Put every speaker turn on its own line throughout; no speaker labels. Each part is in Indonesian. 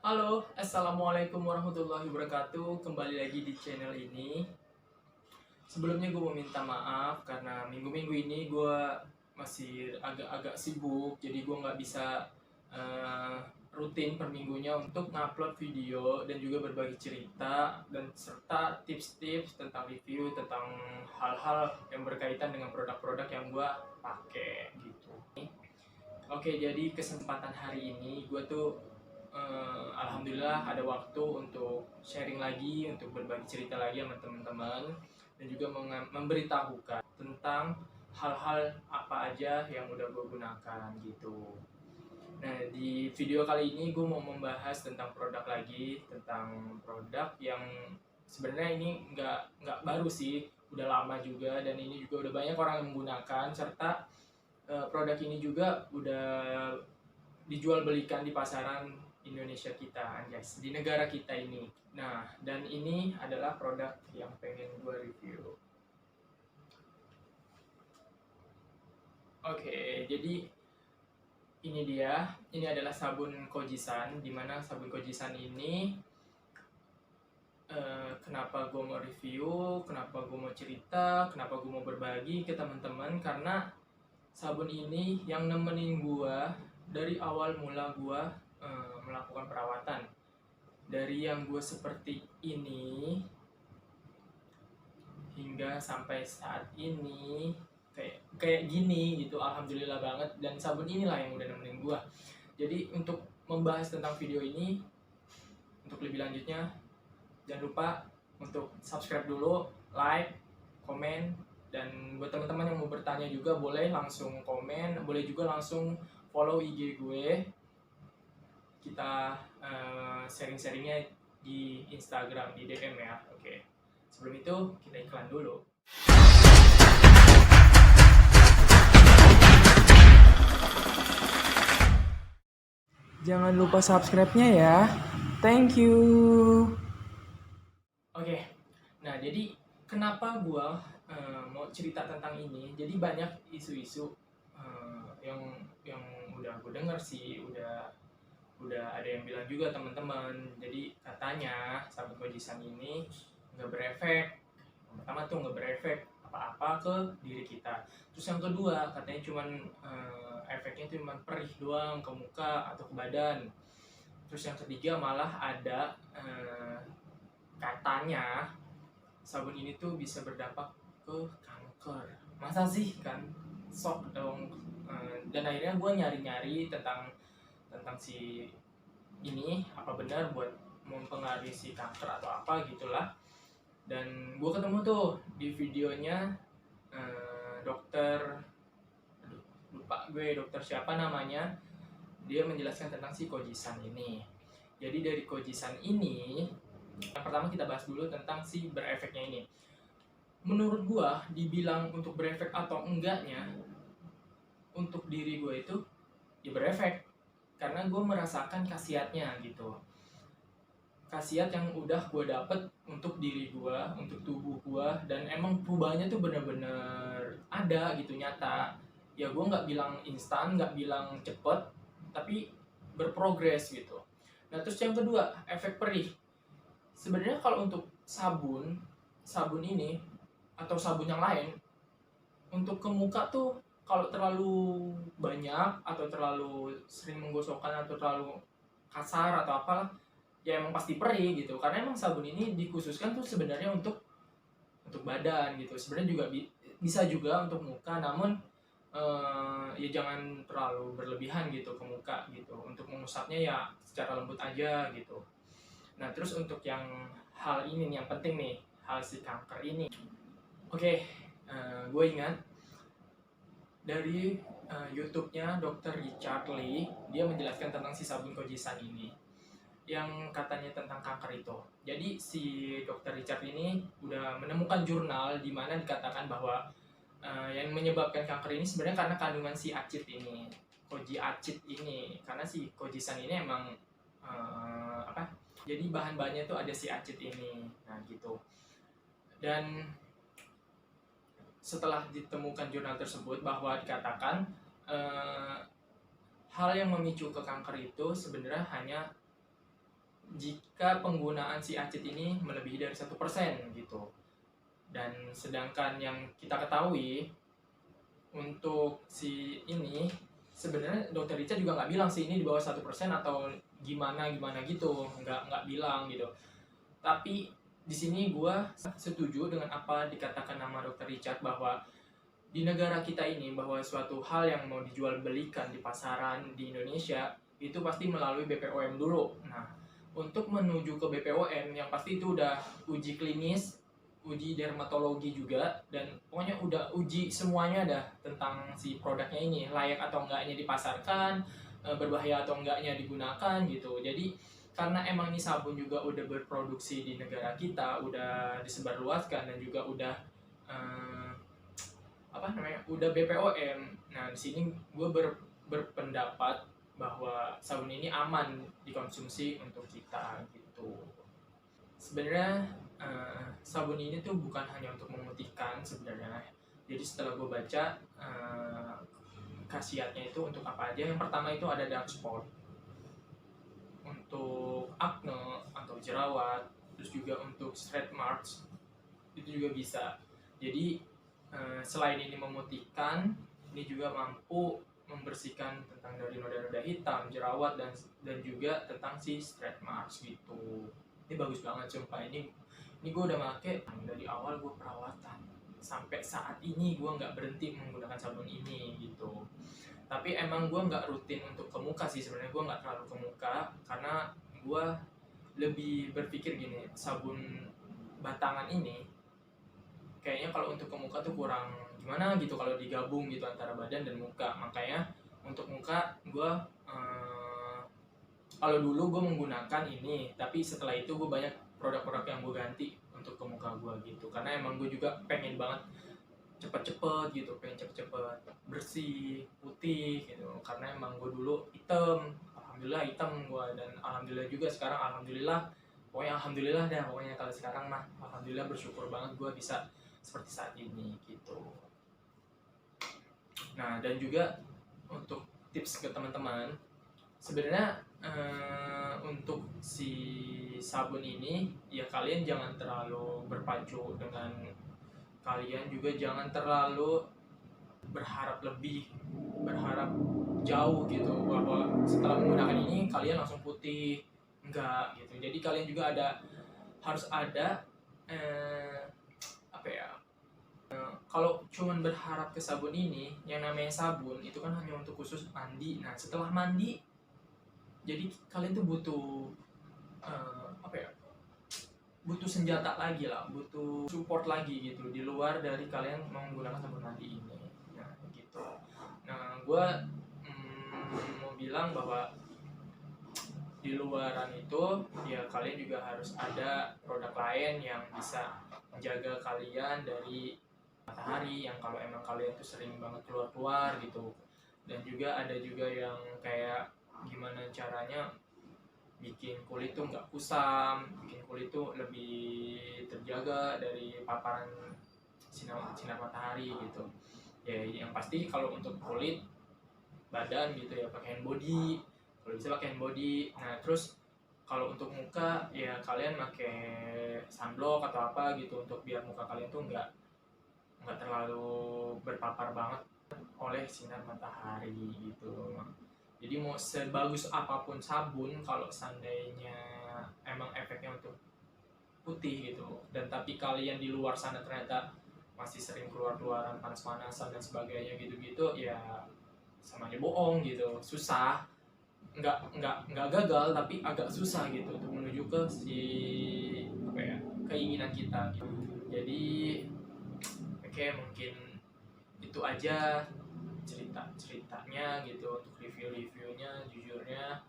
Halo, assalamualaikum warahmatullahi wabarakatuh. Kembali lagi di channel ini. Sebelumnya gue mau minta maaf karena minggu-minggu ini gue masih agak-agak sibuk, jadi gue nggak bisa eh, rutin per minggunya untuk ngupload video dan juga berbagi cerita dan serta tips-tips tentang review tentang hal-hal yang berkaitan dengan produk-produk yang gue pakai gitu. Oke, jadi kesempatan hari ini gue tuh alhamdulillah ada waktu untuk sharing lagi, untuk berbagi cerita lagi sama teman-teman dan juga memberitahukan tentang hal-hal apa aja yang udah gue gunakan gitu. Nah, di video kali ini gue mau membahas tentang produk lagi, tentang produk yang sebenarnya ini nggak baru sih, udah lama juga dan ini juga udah banyak orang yang menggunakan serta produk ini juga udah dijual belikan di pasaran Indonesia kita, guys, di negara kita ini. Nah, dan ini adalah produk yang pengen gue review. Oke, jadi ini adalah sabun Kojisan, dimana sabun Kojisan ini kenapa gue mau review, kenapa gue mau cerita, kenapa gue mau berbagi ke teman-teman, karena sabun ini yang nemenin gue dari awal mula gue melakukan perawatan. Dari yang gue seperti ini hingga sampai saat ini kayak kayak gini gitu, alhamdulillah banget, dan sabun inilah yang udah nemenin gue. Jadi untuk membahas tentang video ini, untuk lebih lanjutnya jangan lupa untuk subscribe dulu, like, komen, dan buat teman-teman yang mau bertanya juga boleh langsung komen, boleh juga langsung follow IG gue. Kita sharing-sharingnya di Instagram, di DM ya. Oke. Sebelum itu kita iklan dulu. Jangan lupa subscribe-nya ya. Thank you. Oke. Nah, jadi kenapa gua mau cerita tentang ini? Jadi banyak isu-isu yang udah gue denger sih, udah ada yang bilang juga teman-teman. Jadi katanya sabun Kojisan ini nggak berefek. Yang pertama tuh nggak berefek apa-apa ke diri kita. Terus yang kedua katanya cuman efeknya itu cuma perih doang ke muka atau ke badan. Terus yang ketiga malah ada katanya sabun ini tuh bisa berdampak ke kanker. Masa sih kan? Sok dong. Dan akhirnya gue nyari-nyari tentang si ini apa benar buat mempengaruhi si kanker atau apa gitulah. Dan gue ketemu tuh di videonya dokter, aduh, lupa gue dokter siapa namanya. Dia menjelaskan tentang si Kojisan ini. Jadi dari Kojisan ini, yang pertama kita bahas dulu tentang si berefeknya ini. Menurut gue dibilang untuk berefek atau enggaknya, untuk diri gue itu ya berefek, karena gue merasakan khasiatnya gitu. Khasiat yang udah gue dapet untuk diri gue, untuk tubuh gue, dan emang perubahannya tuh bener-bener ada gitu, nyata. Ya gue nggak bilang instan, nggak bilang cepet, tapi berprogres gitu. Nah terus yang kedua, efek perih. Sebenarnya kalau untuk sabun ini atau sabun yang lain, untuk ke muka tuh kalau terlalu banyak atau terlalu sering menggosokkan atau terlalu kasar atau apalah, ya emang pasti perih gitu, karena emang sabun ini dikhususkan tuh sebenarnya untuk badan gitu. Sebenarnya juga bisa juga untuk muka, namun ya jangan terlalu berlebihan gitu ke muka gitu. Untuk mengusapnya ya secara lembut aja gitu. Nah terus untuk yang hal ini nih, yang penting nih, hal si kanker ini. Oke, gue ingat dari YouTube-nya Dr. Richard Lee, dia menjelaskan tentang si sabun Kojisan ini yang katanya tentang kanker itu. Jadi si Dr. Richard ini udah menemukan jurnal di mana dikatakan bahwa yang menyebabkan kanker ini sebenarnya karena kandungan si acid ini, koji acid ini. Karena si Kojisan ini emang apa? Jadi bahan-bahannya itu ada si acid ini. Nah, gitu. Dan setelah ditemukan jurnal tersebut bahwa dikatakan hal yang memicu ke kanker itu sebenarnya hanya jika penggunaan si acid ini melebihi dari 1% gitu. Dan sedangkan yang kita ketahui untuk si ini sebenarnya dokter Richard juga nggak bilang sih ini di bawah 1% atau gimana gitu, nggak bilang gitu. Tapi di sini gue setuju dengan apa dikatakan nama dokter Richard, bahwa di negara kita ini, bahwa suatu hal yang mau dijual belikan di pasaran di Indonesia itu pasti melalui BPOM dulu. Nah, untuk menuju ke BPOM yang pasti itu udah uji klinis, uji dermatologi juga, dan pokoknya udah uji semuanya dah tentang si produknya ini layak atau enggaknya dipasarkan, berbahaya atau enggaknya digunakan gitu. Jadi karena emang ini sabun juga udah berproduksi di negara kita, udah disebarluaskan dan juga udah udah BPOM. Nah, di sini gue berpendapat bahwa sabun ini aman dikonsumsi untuk kita gitu. Sebenarnya sabun ini tuh bukan hanya untuk memutihkan sebenarnya. Jadi setelah gue baca khasiatnya itu untuk apa aja. Yang pertama itu ada dark spot, untuk acne atau jerawat, terus juga untuk stretch marks itu juga bisa. Jadi selain ini memutihkan, ini juga mampu membersihkan tentang dari noda-noda hitam, jerawat, dan juga tentang si stretch marks gitu. Ini bagus banget sumpah. Ini gue udah pakai dari awal gue perawatan sampai saat ini gue nggak berhenti menggunakan sabun ini gitu. Tapi emang gue nggak rutin untuk ke muka sih sebenarnya, gue nggak terlalu ke muka karena gue lebih berpikir gini, sabun batangan ini kayaknya kalau untuk ke muka tuh kurang gimana gitu kalau digabung gitu antara badan dan muka. Makanya untuk muka gue kalau dulu gue menggunakan ini, tapi setelah itu gue banyak produk-produk yang gue ganti untuk ke muka gue gitu, karena emang gue juga pengen banget cepet-cepet gitu, pengen cepet-cepet bersih, putih gitu, karena emang gue dulu hitam, alhamdulillah hitam gue, dan alhamdulillah juga sekarang alhamdulillah, pokoknya alhamdulillah dah, pokoknya kalau sekarang mah alhamdulillah bersyukur banget gue bisa seperti saat ini gitu. Nah, dan juga untuk tips ke teman-teman, sebenarnya untuk si sabun ini ya kalian jangan terlalu berpacu dengan, kalian juga jangan terlalu berharap jauh gitu bahwa setelah menggunakan ini kalian langsung putih, enggak gitu. Jadi kalian juga harus ada kalau cuman berharap ke sabun ini, yang namanya sabun itu kan hanya untuk khusus mandi. Nah, setelah mandi jadi kalian tuh butuh butuh senjata lagi lah, butuh support lagi gitu di luar dari kalian menggunakan sabun mandi ini. Nah gitu. Nah gue mau bilang bahwa di luaran itu ya kalian juga harus ada produk lain yang bisa menjaga kalian dari matahari, yang kalau emang kalian tuh sering banget keluar gitu. Dan juga ada juga yang kayak gimana caranya bikin kulit tuh nggak kusam, bikin kulit tuh lebih terjaga dari paparan sinar matahari gitu. Ya yang pasti kalau untuk kulit badan gitu ya pakai hand body, kalau bisa pakai hand body. Nah terus kalau untuk muka ya kalian pakai sunblock atau apa gitu, untuk biar muka kalian tuh nggak terlalu berpapar banget oleh sinar matahari gitu. Jadi mau sebagus apapun sabun, kalau seandainya emang efeknya untuk putih gitu, dan tapi kalian di luar sana ternyata masih sering keluaran panas-panasan dan sebagainya gitu-gitu, ya sama aja bohong gitu, susah. Nggak gagal, tapi agak susah gitu untuk menuju ke si keinginan kita gitu. Jadi oke, mungkin itu aja ceritanya gitu untuk reviewnya. Jujurnya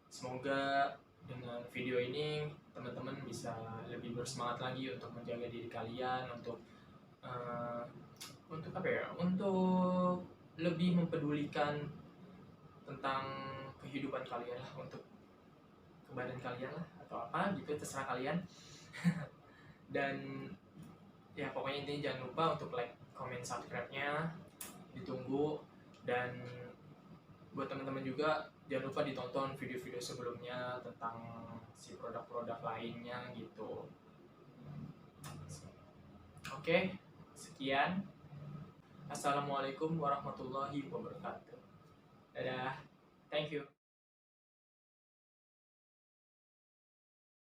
semoga dengan video ini teman-teman bisa lebih bersemangat lagi untuk menjaga diri kalian, untuk untuk lebih mempedulikan tentang kehidupan kalian lah, untuk ke badan kalian lah atau apa gitu, terserah kalian. Dan ya pokoknya intinya jangan lupa untuk like, comment, subscribe-nya ditunggu. Dan buat teman-teman juga jangan lupa ditonton video-video sebelumnya tentang si produk-produk lainnya gitu. Oke, sekian. Assalamualaikum warahmatullahi wabarakatuh. Dadah. Thank you.